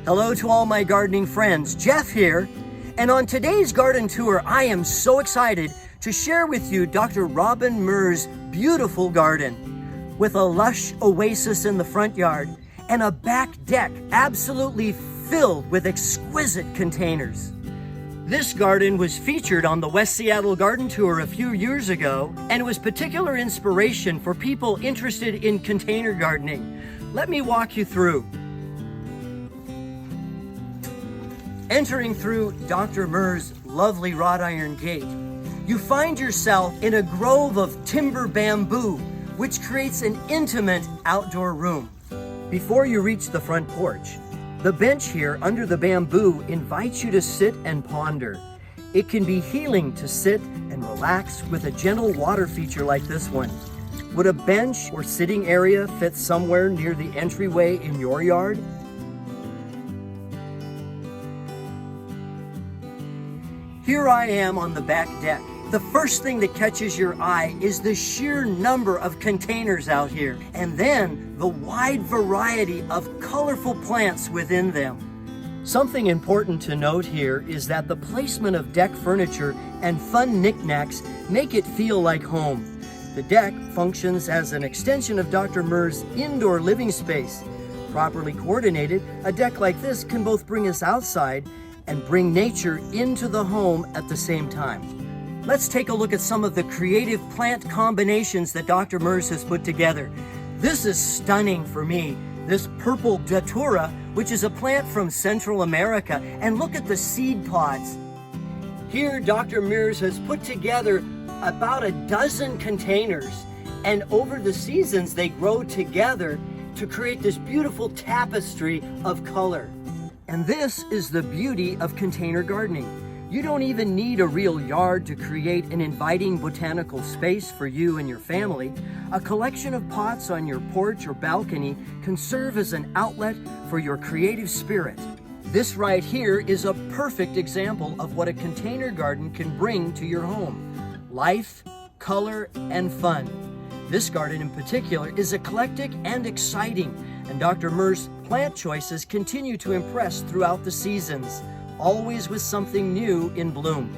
Hello to all my gardening friends, Jeff here, and on today's garden tour, I am so excited to share with you Dr. Robin Murr's beautiful garden with a lush oasis in the front yard and a back deck absolutely filled with exquisite containers. This garden was featured on the West Seattle Garden Tour a few years ago and was particular inspiration for people interested in container gardening. Let me walk you through. Entering through Dr. Murr's lovely wrought iron gate, you find yourself in a grove of timber bamboo, which creates an intimate outdoor room. Before you reach the front porch, the bench here under the bamboo invites you to sit and ponder. It can be healing to sit and relax with a gentle water feature like this one. Would a bench or sitting area fit somewhere near the entryway in your yard? Here I am on the back deck. The first thing that catches your eye is the sheer number of containers out here, and then the wide variety of colorful plants within them. Something important to note here is that the placement of deck furniture and fun knickknacks make it feel like home. The deck functions as an extension of Dr. Murr's indoor living space. Properly coordinated, a deck like this can both bring us outside and bring nature into the home at the same time. Let's take a look at some of the creative plant combinations that Dr. Murr's has put together. This is stunning for me. This purple datura, which is a plant from Central America, and look at the seed pods. Here, Dr. Murr's has put together about a dozen containers, and over the seasons, they grow together to create this beautiful tapestry of color. And this is the beauty of container gardening. You don't even need a real yard to create an inviting botanical space for you and your family. A collection of pots on your porch or balcony can serve as an outlet for your creative spirit. This right here is a perfect example of what a container garden can bring to your home. Life, color, and fun. This garden in particular is eclectic and exciting, and Dr. Murr's plant choices continue to impress throughout the seasons, always with something new in bloom.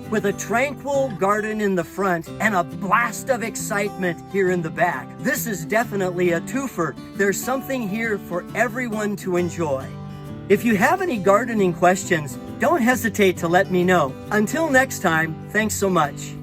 With a tranquil garden in the front and a blast of excitement here in the back, this is definitely a twofer. There's something here for everyone to enjoy. If you have any gardening questions, don't hesitate to let me know. Until next time, thanks so much.